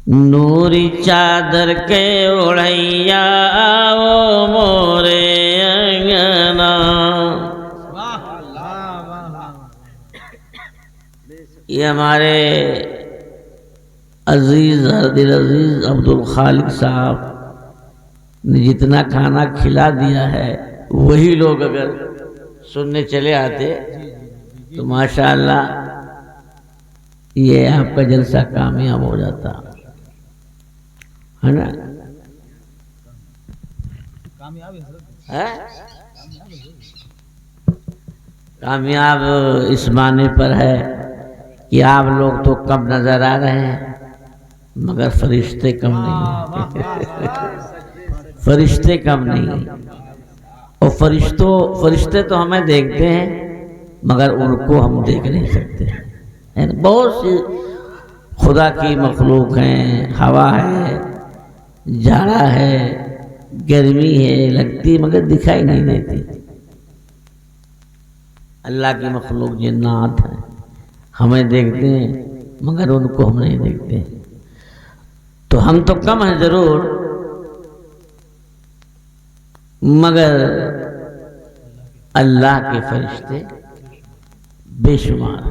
نوری چادر کے اڑیا وہ مورے انگنا، یہ ہمارے عزیز دل عزیز عبد الخالق صاحب نے جتنا کھانا کھلا دیا ہے، وہی لوگ اگر سننے چلے آتے تو ماشاءاللہ یہ آپ کا جلسہ کامیاب ہو جاتا ہے نا؟ کامیاب اس معنی پر ہے کہ آپ لوگ تو کم نظر آ رہے ہیں مگر فرشتے کم نہیں ہیں۔ فرشتے کم نہیں ہیں، اور فرشتے تو ہمیں دیکھتے ہیں مگر ان کو ہم دیکھ نہیں سکتے ہیں۔ بہت سی خدا کی مخلوق ہیں، ہوا ہے، جھاڑا ہے، گرمی ہے، لگتی مگر دکھائی نہیں دیتی۔ اللہ کی مخلوق جنات ہیں، ہمیں دیکھتے ہیں مگر ان کو ہم نہیں دیکھتے، تو ہم تو کم ہیں ضرور مگر اللہ کے فرشتے بے شمار۔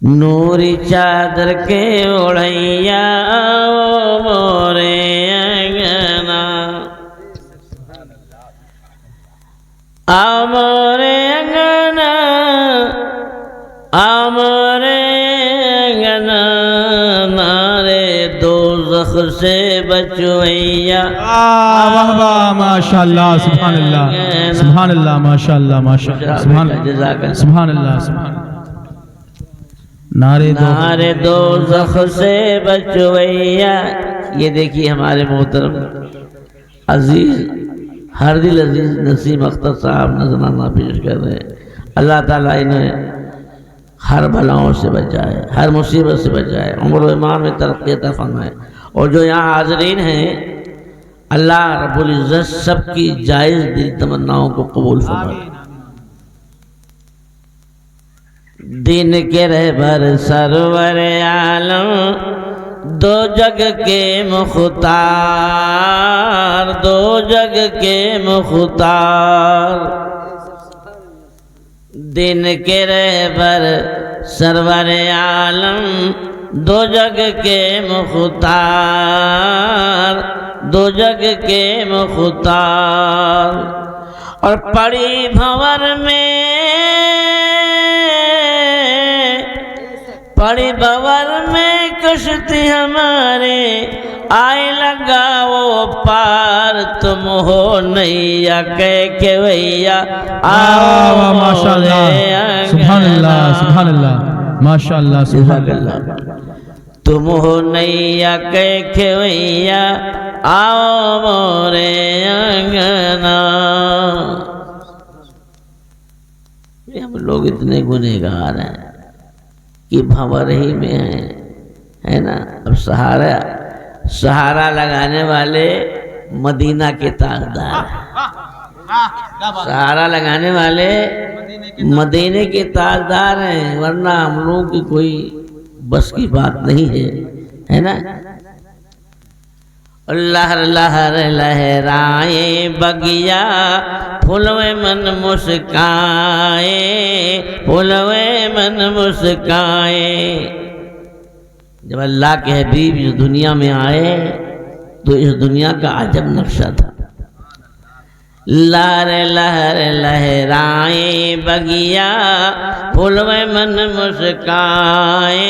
نوری چادر کے اڑیا وہ مورے انگنا، آ مورے انگنا، آ مورے انگنا، نارے دوزخ سے بچویا۔ واہ واہ، ماشاءاللہ، سبحان اللہ، سبحان اللہ، ماشاءاللہ، ماشاءاللہ، سبحان اللہ، سبحان اللہ، سبحان اللہ۔ نعرے دوزخ سے بچویا۔ یہ دیکھیے ہمارے محترم عزیز ہر دل عزیز نسیم اختر صاحب نذرانہ پیش کر رہے ہیں۔ اللہ تعالیٰ انہیں ہر بلاؤں سے بچائے، ہر مصیبت سے بچائے، عمر و ایمان میں ترقی عطا فرمائے، اور جو یہاں حاضرین ہیں اللہ رب العزت سب کی جائز دل تمناؤں کو قبول فرمائے۔ دین کے رہبر سرور عالم، دو جگ کے مختار، دو جگ کے مختار، دین کے رہبر سرور عالم، دو جگ کے مختار، دو جگ کے مختار، اور پڑی بھنور میں، پڑی بھنور میں کشتی ہمارے، آئے لگا وہ پار، تم ہو نیا کہہ کے ویا آؤ ماشاءاللہ، سبحان اللہ، سبحان اللہ، ماشاءاللہ، سبحان اللہ۔ تم ہو نیا کہہ کے ویا آؤ مورے انگنا۔ ہم لوگ اتنے گنہگار ہیں کہ بھنور ہی میں ہیں، ہے نا؟ اب سہارا لگانے والے مدینہ کے تاجدار، سہارا لگانے والے مدینے کے تاجدار ہیں، ورنہ ہم لوگوں کی کوئی بس کی بات نہیں ہے نا؟ لہر لہر لہرائے بگیا، پھولوے من مسکائے، پھولوے من مسکائے۔ جب اللہ کے حبیب اس دنیا میں آئے تو اس دنیا کا عجب نقشہ تھا۔ لہر لہر لہرائے بگیا، پھولوے من مسکائے،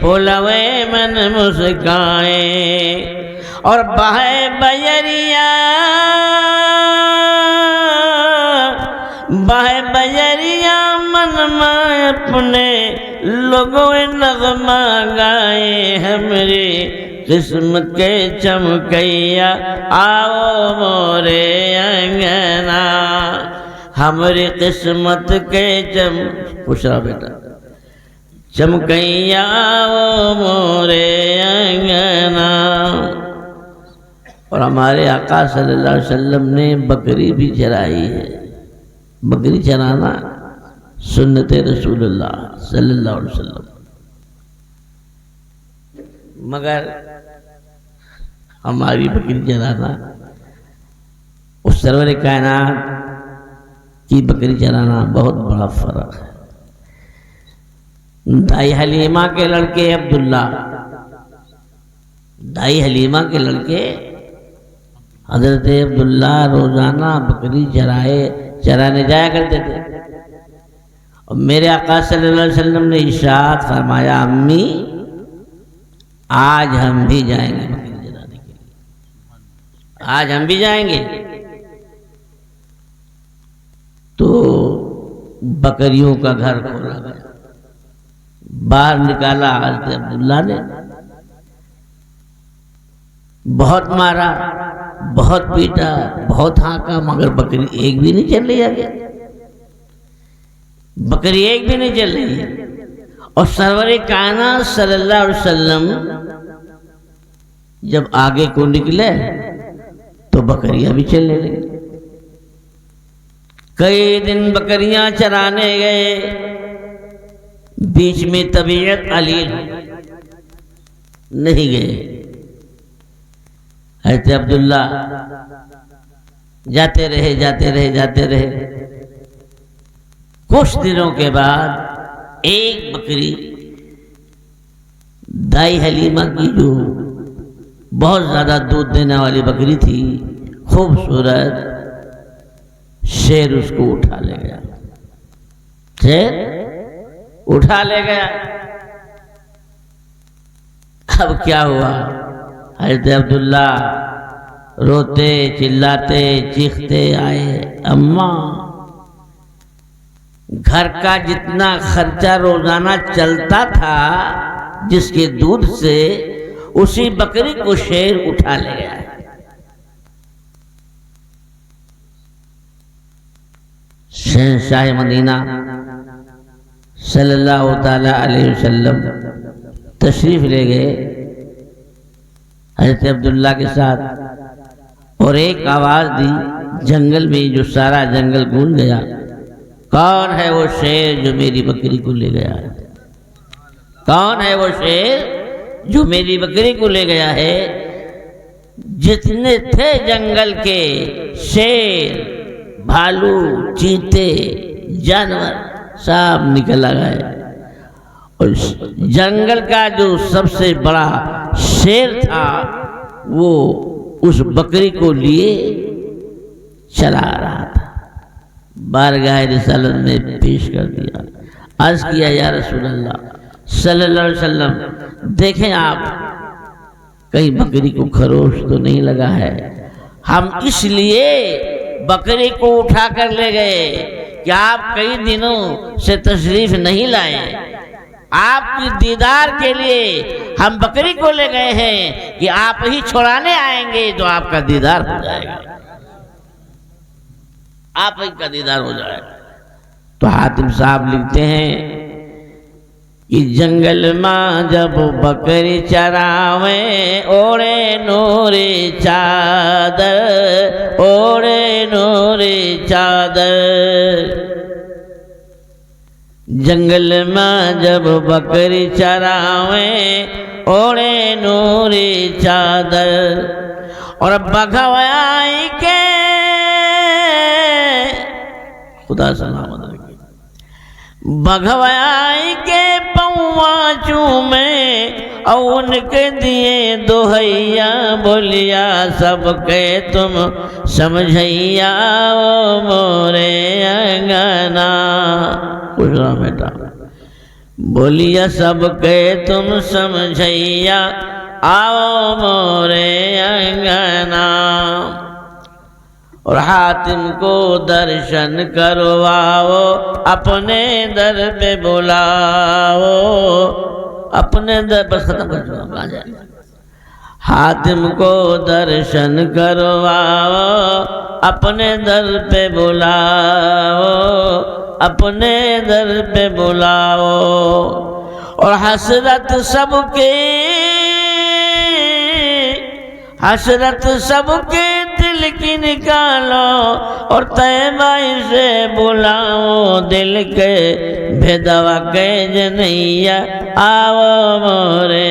پھولوے من مسکائے، اور بہے بجریا، بہے بجریا من میں اپنے لوگوں نغمہ گائے، ہمری قسمت کے چمکیا آؤ مورے انگنا، ہمری قسمت کے خوش رہا بیٹا، چمکیا آؤ مورے انگنا۔ اور ہمارے آقا صلی اللہ علیہ وسلم نے بکری بھی چرائی ہے۔ بکری چرانا سنت رسول اللہ صلی اللہ علیہ وسلم۔ مگر ہماری بکری چرانا اس سرور کائنات کی بکری چرانا بہت بڑا فرق ہے۔ دائی حلیمہ کے لڑکے عبداللہ، دائی حلیمہ کے لڑکے حضرت عبداللہ روزانہ بکری چرانے جایا کرتے تھے، اور میرے آقا صلی اللہ علیہ وسلم نے ارشاد فرمایا امی آج ہم بھی جائیں گے بکری چرانے کے لیے، آج ہم بھی جائیں گے۔ تو بکریوں کا گھر کھولا گیا، باہر نکالا حضرت عبداللہ نے، بہت مارا، بہت پیٹا، بہت ہانکا، مگر بکری ایک بھی نہیں چل رہی آگے، بکری ایک بھی نہیں چل رہی ہے۔ اور سرور کائنات صلی اللہ علیہ وسلم جب آگے کو نکلے تو بکریاں بھی چلنے لگی۔ کئی دن بکریاں چرانے گئے، بیچ میں طبیعت علیل نہیں گئے۔ حضرت عبداللہ جاتے رہے۔ کچھ دنوں کے بعد ایک بکری دائی حلیمہ کی جو بہت زیادہ دودھ دینے والی بکری تھی، خوبصورت، شیر اس کو اٹھا لے گیا، شیر اٹھا لے گیا۔ اب کیا ہوا؟ حضرت عبداللہ روتے چلاتے چیختے آئے، اماں گھر کا جتنا خرچہ روزانہ چلتا تھا جس کے دودھ سے، اسی بکری کو شیر اٹھا لے گیا۔ شہنشاہ مدینہ صلی اللہ تعالی علیہ وسلم تشریف لے گئے حضرت عبداللہ کے ساتھ، اور ایک آواز دی جنگل میں، جو سارا جنگل گونج گیا، کون ہے وہ شیر جو میری بکری کو لے گیا ہے؟ کون ہے وہ شیر جو میری بکری کو لے گیا ہے؟ جتنے تھے جنگل کے شیر، بھالو، چیتے، جانور سب نکل گئے، اور جنگل کا جو سب سے بڑا شیر تھا وہ اس بکری کو لیے چلا رہا تھا۔ بارگاہ رسالت میں پیش کر دیا، عرض کیا یا رسول اللہ صلی اللہ علیہ وسلم، دیکھیں آپ کہیں بکری کو خروش تو نہیں لگا ہے؟ ہم اس لیے بکری کو اٹھا کر لے گئے کہ آپ کئی دنوں سے تشریف نہیں لائے، آپ کی دیدار کے لیے ہم بکری کو لے گئے ہیں کہ آپ ہی چھڑانے آئیں گے تو آپ کا دیدار ہو جائے گا، آپ ہی کا دیدار ہو جائے گا۔ تو حاتم صاحب لکھتے ہیں کہ جنگل ماں جب بکری چراویں، اوڑے نوری چادر، اوڑے نوری چادر، جنگل ماں جب بکری چراویں، اوڑے نوری چادر، اور بگھوائی کے خدا سلامت رکھے، بگھوائی کے پوا چومے، اور ان کے دیے دوہیا، بولیا سب کے تم سمجھیا، وہ مورے انگنا، خوش رہا بیٹا، بولیا سب کے تم سمجھیا، آؤ مورے انگنا، اور حاتم کو درشن کرواؤ، اپنے در پہ بلاؤ، اپنے در پر ختم کر چکا، کہاں جائے؟ حاتم کو درشن کرواؤ، اپنے در پہ بلاؤ، اپنے در پہ بلاؤ، اور حسرت سب کے، حسرت سب کے دل کی نکالو، اور طیبہ سے بلاؤ، دل کے بھیدوا کے جنیا، آؤ مورے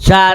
4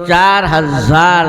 4000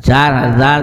4000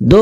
2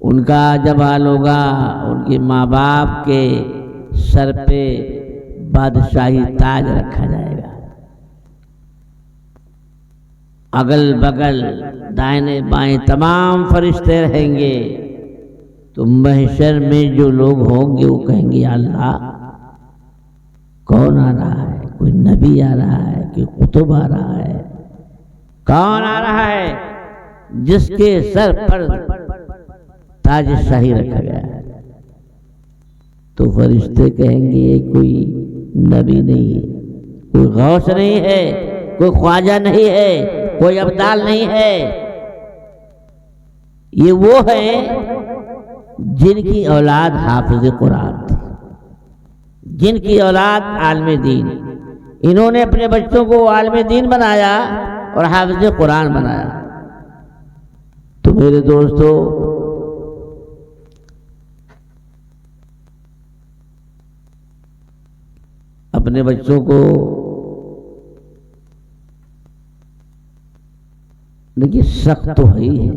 ان کا جب حال ہوگا ان کے ماں باپ کے سر پہ بادشاہی تاج رکھا جائے گا، اگل بگل دائیں بائیں تمام فرشتے رہیں گے، تو محشر میں جو لوگ ہوں گے وہ کہیں گے یا اللہ کون آ رہا ہے؟ کوئی نبی آ رہا ہے، کوئی قطب آ رہا ہے، کون آ رہا ہے جس کے سر پر تاج شاہی رکھا گیا ہے؟ تو فرشتے کہیں گے یہ کوئی نبی نہیں ہے، کوئی غوث نہیں ہے، کوئی خواجہ نہیں ہے، کوئی ابدال نہیں ہے، یہ وہ ہے جن کی اولاد حافظ قرآن تھی، جن کی اولاد عالم دین، انہوں نے اپنے بچوں کو عالم دین بنایا اور حافظ قرآن بنایا۔ تو میرے دوستو، اپنے بچوں کو دیکھیے سخت تو ہے ہی ہے،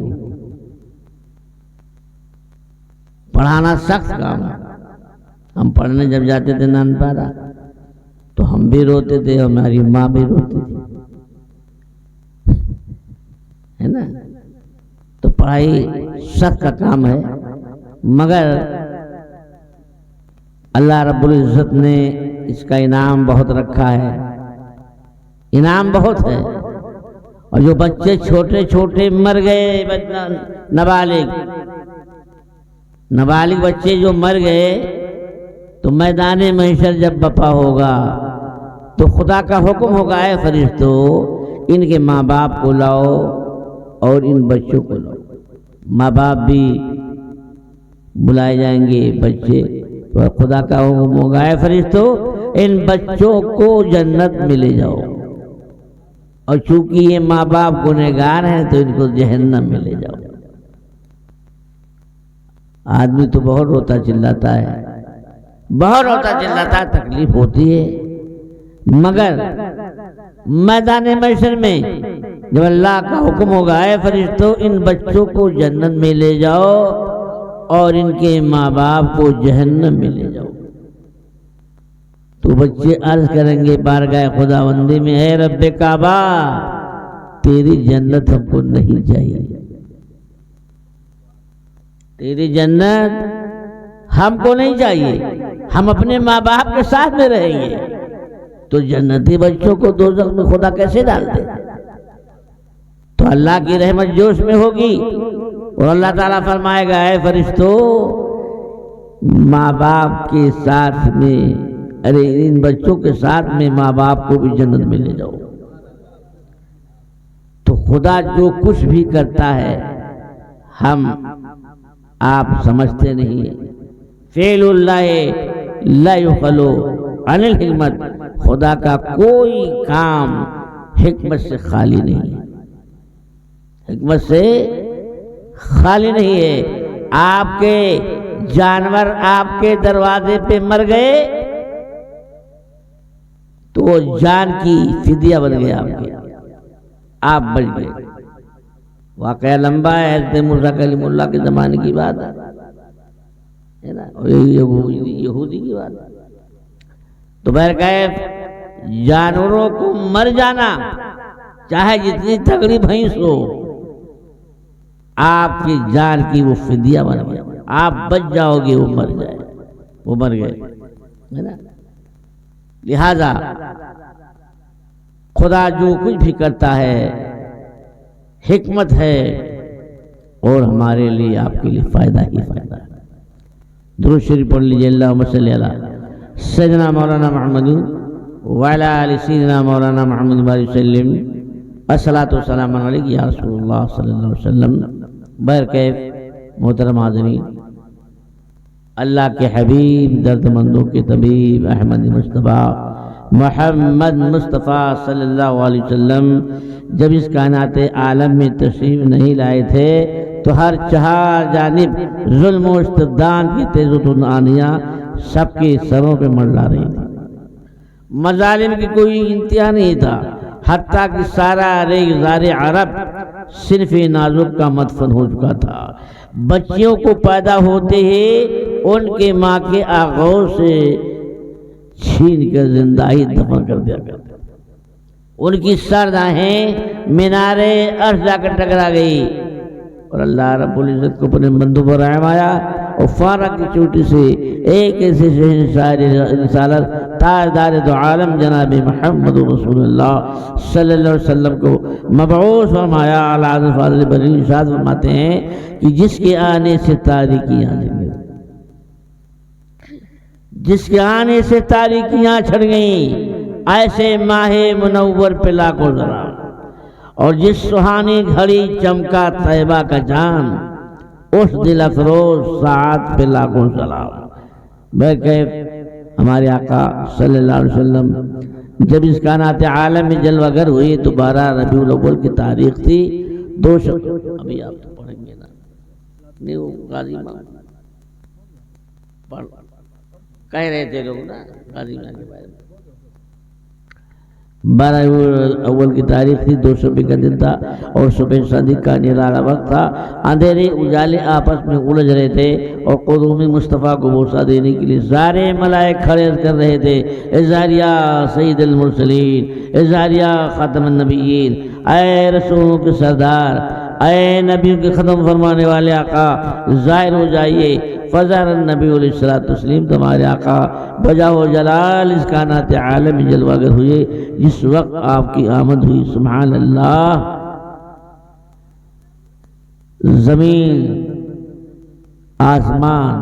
پڑھانا سخت کام ہے۔ ہم پڑھنے جب جاتے تھے نان پارا تو ہم بھی روتے تھے، ہماری ماں بھی روتی تھی، ہے نا؟ تو پڑھائی سخت کا کام ہے، مگر اللہ رب العزت نے اس کا انعام بہت رکھا ہے، انعام بہت ہے۔ اور جو بچے چھوٹے چھوٹے مر گئے، نابالغ بچے جو مر گئے، تو میدان محشر جب بپا ہوگا تو خدا کا حکم ہوگا اے فرشتو ان کے ماں باپ کو لاؤ اور ان بچوں کو لاؤ۔ ماں باپ بھی بلائے جائیں گے، بچے، تو خدا کا حکم ہوگا اے فرشتو ان بچوں کو جنت میں لے جاؤ، اور چونکہ یہ ماں باپ گنہگار ہیں تو ان کو جہنم میں لے جاؤ۔ آدمی تو بہت روتا چلاتا ہے، بہت روتا چلاتا ہے، تکلیف ہوتی ہے، مگر میدان محشر میں جب اللہ کا حکم ہوگا اے فرشتو ان بچوں کو جنت میں لے جاؤ اور ان کے ماں باپ کو جہنم میں لے جاؤ، تو بچے عرض کریں گے بارگاہ خداوندی میں اے رب کعبہ تیری جنت ہم کو نہیں چاہیے، تیری جنت ہم کو نہیں چاہیے، ہم اپنے ماں باپ کے ساتھ میں رہیں گے۔ تو جنتی بچوں کو دوزخ میں خدا کیسے ڈال دے؟ تو اللہ کی رحمت جوش میں ہوگی اور اللہ تعالیٰ فرمائے گا اے فرشتو ماں باپ کے ساتھ میں، ارے ان بچوں کے ساتھ میں ماں باپ کو بھی جنت میں لے جاؤ۔ تو خدا جو کچھ بھی کرتا ہے ہم آپ سمجھتے نہیں، فعل اللہ لا یخلو عن الحکمت، خدا کا کوئی کام حکمت سے خالی نہیں ہے، حکمت سے خالی نہیں ہے۔ آپ کے جانور آپ کے دروازے پہ مر گئے تو وہ جان کی فدیہ بن گیا آپ کے، آپ بچ گئے۔ واقعہ لمبا ہے، حضرت موسیٰ کلیم اللہ کے زمانے کی بات ہے نا، اور یہودی کی بات ہے۔ تو بہرکیف جانوروں کو مر جانا چاہے جتنی تگڑی بھینس ہو، آپ کی جان کی وہ فدیہ بن گیا، آپ بچ جاؤ گے، وہ مر جائے، وہ مر گئے، ہے نا؟ لہذا خدا جو کچھ بھی کرتا ہے حکمت ہے اور ہمارے لیے آپ کے لیے فائدہ ہی فائدہ ہے۔ درود شریف پڑھ لیجیے، اللہم صلی علی سیدنا مولانا محمد وعلی آل سیدنا مولانا محمد بارک وسلم، الصلاۃ والسلام علیک یا رسول اللہ صلی اللہ علیہ وسلم۔ بہرکیف محترم حاضرین، اللہ کے حبیب، درد مندوں کے طبیب، احمد مصطفیٰ محمد مصطفیٰ صلی اللہ علیہ وسلم جب اس کائنات عالم میں تشریف نہیں لائے تھے تو ہر چہار جانب ظلم و استبداد کی تیز آنیاں سب کے سروں پہ منڈلا رہی تھی، مظالم کی کوئی انتہا نہیں تھا، حتیٰ کہ سارا ریگزار عرب صرف نازک کا مدفن ہو چکا تھا۔ بچیوں کو پیدا ہوتے ہی ان کے ماں کے آغوش سے چھین کر زندہ ہی دفن کر دیا گیا۔ ان کی سر راہیں مینارے عرش جا کر ٹکرا گئی اور اللہ رب العزت کو اپنے بندوں پر رحم آیا اور فارغ کی چوٹی سے ایک ایسے شہنشاہ رسالت تاجدار دو عالم جناب محمد رسول اللہ صلی اللہ علیہ وسلم کو مبعوث فرمایا۔ اعلیٰ حضرت فاضل بریلوی ارشاد فرماتے ہیں کہ جس کے آنے سے تاریکیاں چھڑ گئیں، جس کے آنے سے تاریکیاں چھڑ گئیں، ایسے ماہ منور پہ لاکھوں سلام، اور جس سہانی گھڑی چمکا طیبہ کا جان، اس دل افروز ساعت پہ لاکھوں سلام۔ بکیف ہمارے آقا صلی اللہ علیہ وسلم جب اس کائنات عالم میں جلوہ گر ہوئی تو 12 ربیع الاول کی تاریخ تھی۔ ابھی آپ تو پڑھیں گے نا، نہیں وہ غازی امام کہہ رہے تھے لوگ نا غازی امام کے بارے میں۔ 12 اول کی تاریخ تھی، 2 صبح کا دن تھا اور صبح صادق کا نرالا وقت تھا۔ اندھیرے اجالے آپس میں الجھ رہے تھے اور قدوم مصطفیٰ کو بوسہ دینے کے لیے سارے ملائک کھڑے کر رہے تھے۔ ازاریہ سید المرسلین، ازاریہ خاتم النبیین، اے رسولوں کے سردار، اے نبیوں کے ختم فرمانے والے آقا ظاہر ہو جائیے۔ فظہر النبی علیہ الصلوۃ والتسلیم، تمہارے آقا بجا و جلال اس کائنات عالم جلوہ گر ہوئے جس وقت آپ کی آمد ہوئی۔ سبحان اللہ۔ زمین، آسمان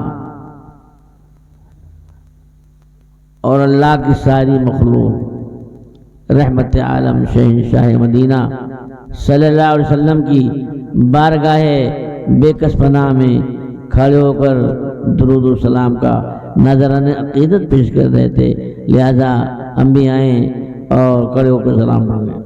اور اللہ کی ساری مخلوق رحمت عالم شہنشاہ مدینہ صلی اللہ علیہ وسلم کی بارگاہ بے کس پناہ میں کھڑے ہو کر درود و سلام کا نذرانِ عقیدت پیش کر رہے تھے، لہذا ہم بھی آئیں اور کھڑے ہو کر سلام مانگیں۔